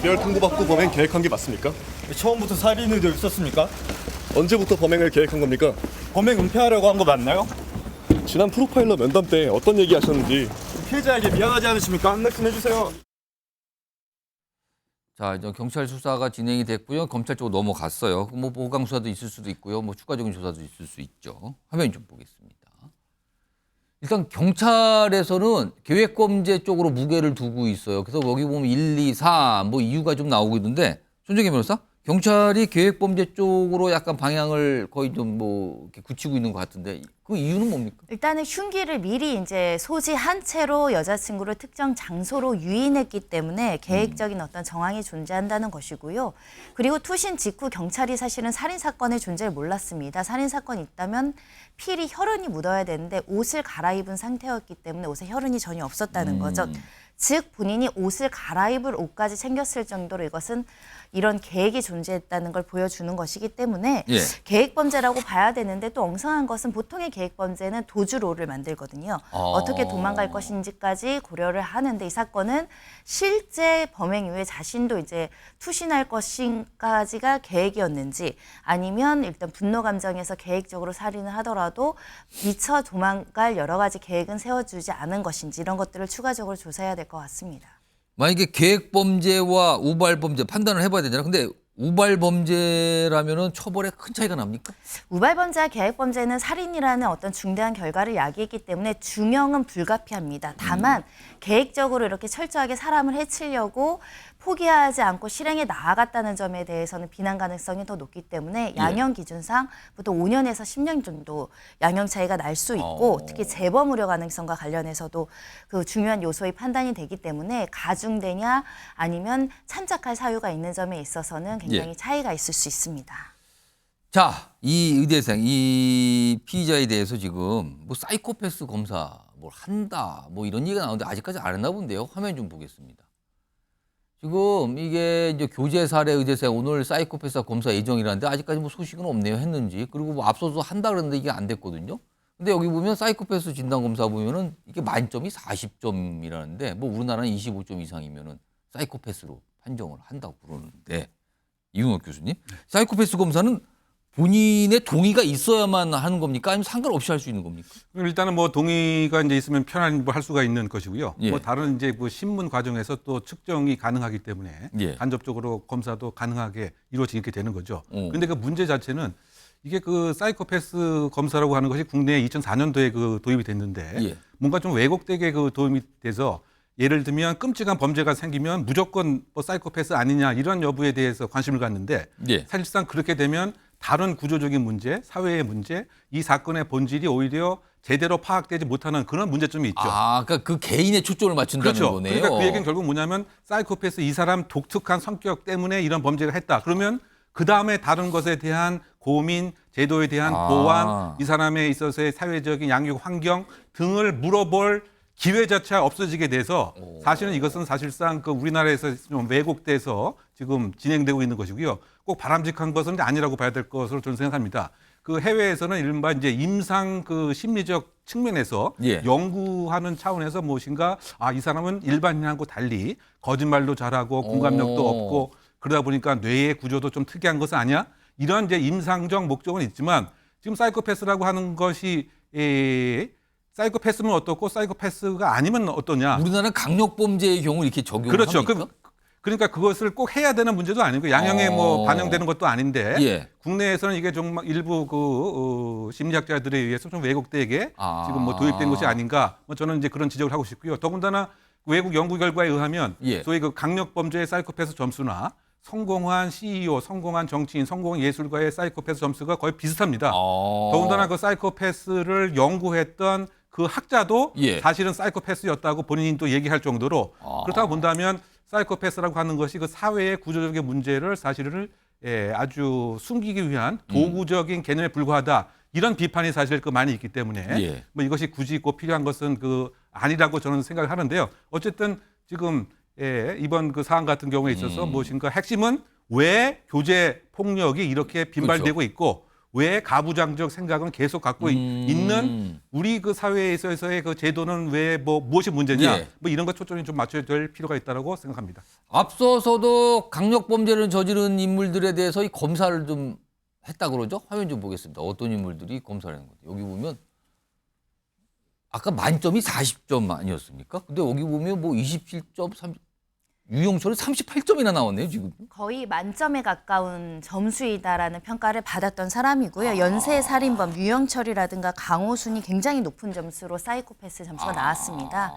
이별 통보받고 범행 계획한 게 맞습니까? 처음부터 살인 의도 있었습니까? 언제부터 범행을 계획한 겁니까? 범행 은폐하려고 한 거 맞나요? 지난 프로파일러 면담 때 어떤 얘기 하셨는지. 피해자에게 미안하지 않으십니까? 한 말씀 해주세요. 자, 이제 경찰 수사가 진행이 됐고요. 검찰 쪽으로 넘어갔어요. 뭐 보강 수사도 있을 수도 있고요. 뭐 추가적인 조사도 있을 수 있죠. 화면 좀 보겠습니다. 일단 경찰에서는 계획범죄 쪽으로 무게를 두고 있어요. 그래서 여기 보면 1, 2, 4 뭐 이유가 좀 나오고 있는데 손정혜 변호사, 경찰이 계획범죄 쪽으로 약간 방향을 거의 좀 뭐 이렇게 굳히고 있는 것 같은데 그 이유는 뭡니까? 일단은 흉기를 미리 이제 소지한 채로 여자친구를 특정 장소로 유인했기 때문에 계획적인 어떤 정황이 존재한다는 것이고요. 그리고 투신 직후 경찰이 사실은 살인 사건의 존재를 몰랐습니다. 살인 사건이 있다면 필히 혈흔이 묻어야 되는데 옷을 갈아입은 상태였기 때문에 옷에 혈흔이 전혀 없었다는 거죠. 즉 본인이 옷을 갈아입을 옷까지 챙겼을 정도로 이것은 이런 계획이 존재했다는 걸 보여주는 것이기 때문에 예. 계획범죄라고 봐야 되는데 또 엉성한 것은 보통의 계획범죄는 도주로를 만들거든요. 어떻게 도망갈 것인지까지 고려를 하는데 이 사건은 실제 범행 이후에 자신도 이제 투신할 것인가지가 계획이었는지 아니면 일단 분노 감정에서 계획적으로 살인을 하더라도 미처 도망갈 여러 가지 계획은 세워주지 않은 것인지 이런 것들을 추가적으로 조사해야 될 것 같습니다. 만약에 계획범죄와 우발범죄 판단을 해봐야 되잖아요. 근데 우발범죄라면은 처벌에 큰 차이가 납니까? 우발범죄와 계획범죄는 살인이라는 어떤 중대한 결과를 야기했기 때문에 중형은 불가피합니다. 다만 계획적으로 이렇게 철저하게 사람을 해치려고 포기하지 않고 실행에 나아갔다는 점에 대해서는 비난 가능성이 더 높기 때문에 양형 기준상 보통 5년에서 10년 정도 양형 차이가 날 수 있고 특히 재범 우려 가능성과 관련해서도 그 중요한 요소의 판단이 되기 때문에 가중되냐 아니면 참작할 사유가 있는 점에 있어서는 굉장히 차이가 있을 수 있습니다. 자, 이 의대생, 이 피의자에 대해서 지금 뭐 사이코패스 검사 뭘 한다, 뭐 이런 얘기가 나오는데 아직까지 안 했나 본데요. 화면 좀 보겠습니다. 지금 이게 이제 교제 살해 의대생 오늘 사이코패스 검사 예정이라는데 아직까지 뭐 소식은 없네요. 했는지. 그리고 뭐 앞서서 한다 그랬는데 이게 안 됐거든요. 근데 여기 보면 사이코패스 진단 검사 보면은 이게 만점이 40점이라는데 뭐 우리나라는 25점 이상이면은 사이코패스로 판정을 한다고 그러는데 이윤옥 교수님, 사이코패스 검사는 본인의 동의가 있어야만 하는 겁니까? 아니면 상관없이 할 수 있는 겁니까? 그럼 일단은 뭐 동의가 이제 있으면 편한 할 수가 있는 것이고요. 예. 뭐 다른 이제 그 신문 과정에서 또 측정이 가능하기 때문에 예. 간접적으로 검사도 가능하게 이루어지게 되는 거죠. 어. 그런데 그 문제 자체는 이게 그 사이코패스 검사라고 하는 것이 국내에 2004년도에 그 도입이 됐는데 예. 뭔가 좀 왜곡되게 그 도입이 돼서 예를 들면 끔찍한 범죄가 생기면 무조건 뭐 사이코패스 아니냐 이런 여부에 대해서 관심을 갖는데 예. 사실상 그렇게 되면 다른 구조적인 문제, 사회의 문제, 이 사건의 본질이 오히려 제대로 파악되지 못하는 그런 문제점이 있죠. 아, 그러니까 그 개인의 초점을 맞춘다는 그렇죠. 거네요. 그러니까 그 얘기는 결국 뭐냐면 사이코패스 이 사람 독특한 성격 때문에 이런 범죄를 했다. 그러면 그 다음에 다른 것에 대한 고민, 제도에 대한 보완, 이 사람에 있어서의 사회적인 양육 환경 등을 물어볼 기회 자체가 없어지게 돼서 사실은 이것은 사실상 그 우리나라에서 좀 왜곡돼서 지금 진행되고 있는 것이고요. 꼭 바람직한 것은 아니라고 봐야 될 것으로 저는 생각합니다. 그 해외에서는 이른바 이제 임상 그 심리적 측면에서 예. 연구하는 차원에서 무엇인가 이 사람은 일반인하고 달리 거짓말도 잘하고 공감력도 없고 그러다 보니까 뇌의 구조도 좀 특이한 것은 아니야? 이런 이제 임상적 목적은 있지만 지금 사이코패스라고 하는 것이 사이코패스면 어떻고 사이코패스가 아니면 어떠냐? 우리나라는 강력범죄의 경우 이렇게 적용을 그렇죠. 합니까? 그러니까 그것을 꼭 해야 되는 문제도 아니고 양형에 뭐 반영되는 것도 아닌데 예. 국내에서는 이게 정말 일부 그 심리학자들에 의해서 좀 왜곡되게 지금 뭐 도입된 것이 아닌가? 뭐 저는 이제 그런 지적을 하고 싶고요. 더군다나 외국 연구 결과에 의하면 예. 소위 그 강력범죄의 사이코패스 점수나 성공한 CEO, 성공한 정치인, 성공한 예술가의 사이코패스 점수가 거의 비슷합니다. 더군다나 그 사이코패스를 연구했던 그 학자도 예. 사실은 사이코패스였다고 본인이 또 얘기할 정도로 그렇다고 본다면 사이코패스라고 하는 것이 그 사회의 구조적인 문제를 사실은 아주 숨기기 위한 도구적인 개념에 불과하다. 이런 비판이 사실 그 많이 있기 때문에 예. 뭐 이것이 굳이 꼭 필요한 것은 그 아니라고 저는 생각을 하는데요. 어쨌든 지금 이번 그 사안 같은 경우에 있어서 무엇인가 핵심은 왜 교제 폭력이 이렇게 빈발되고 그렇죠. 있고 왜 가부장적 생각은 계속 갖고 있는 우리 그 사회에 있어서의 그 제도는 왜 뭐 무엇이 문제냐 예. 뭐 이런 것 초점이 좀 맞춰야 될 필요가 있다고 생각합니다. 앞서서도 강력 범죄를 저지른 인물들에 대해서 이 검사를 좀 했다 그러죠? 화면 좀 보겠습니다. 어떤 인물들이 검사를 하는 거죠? 여기 보면 아까 만점이 40점 아니었습니까? 근데 여기 보면 뭐 27점, 30, 유영철은 38점이나 나왔네요, 지금. 거의 만점에 가까운 점수이다라는 평가를 받았던 사람이고요. 연쇄 살인범 유영철이라든가 강호순이 굉장히 높은 점수로 사이코패스 점수가 나왔습니다.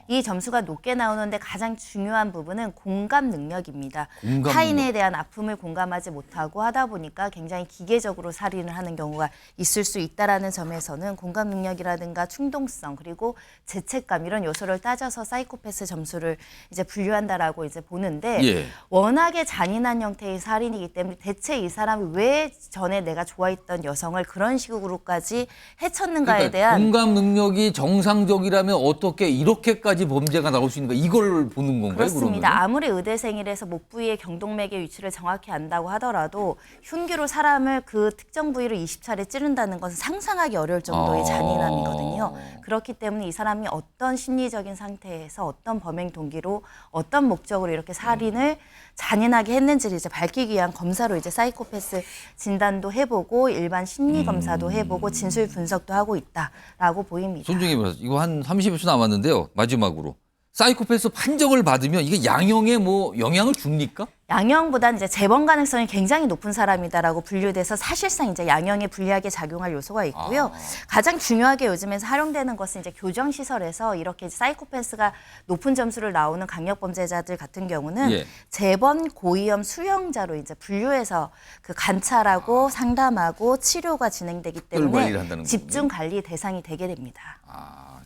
이 점수가 높게 나오는데 가장 중요한 부분은 공감 능력입니다. 공감 타인에 능력. 대한 아픔을 공감하지 못하고 하다 보니까 굉장히 기계적으로 살인을 하는 경우가 있을 수 있다라는 점에서는 공감 능력이라든가 충동성 그리고 죄책감 이런 요소를 따져서 사이코패스 점수를 이제 분류한다라고 이제 보는데 예. 워낙에 잔인한 형태의 살인이기 때문에 대체 이 사람이 왜 전에 내가 좋아했던 여성을 그런 식으로까지 해쳤는가에 대한 공감 능력이 정상적이라면 어떻게 이렇게까지 범죄가 나올 수 있는가 이걸 보는 건가요? 그렇습니다. 그러면은? 아무리 의대생이라서 목 부위의 경동맥의 위치를 정확히 안다고 하더라도 흉기로 사람을 그 특정 부위를 20차례 찌른다는 것은 상상하기 어려울 정도의 잔인함이거든요. 그렇기 때문에 이 사람이 어떤 심리적인 상태에서 어떤 범행 동기로 어떤 목적으로 이렇게 살인을 잔인하게 했는지를 이제 밝히기 위한 검사로 이제 사이코패스 진단도 해보고 일반 심리 검사도 해보고 진술 분석도 하고 있다라고 보입니다. 손중희 변호사, 이거 한 30여 초 남았는데요. 마지막으로. 사이코패스 판정을 받으면 이게 양형에 뭐 영향을 줍니까? 양형보다는 이제 재범 가능성이 굉장히 높은 사람이다라고 분류돼서 사실상 이제 양형에 불리하게 작용할 요소가 있고요. 가장 중요하게 요즘에서 활용되는 것은 이제 교정 시설에서 이렇게 사이코패스가 높은 점수를 나오는 강력 범죄자들 같은 경우는 예. 재범 고위험 수용자로 이제 분류해서 그 관찰하고 상담하고 치료가 진행되기 관리를 때문에 한다는 집중 관리 대상이 되게 됩니다.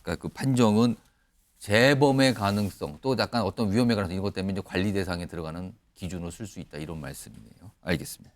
그러니까 그 판정은 재범의 가능성 또 약간 어떤 위험의 가능성 이것 때문에 이제 관리 대상에 들어가는 기준으로 쓸 수 있다 이런 말씀이네요. 알겠습니다.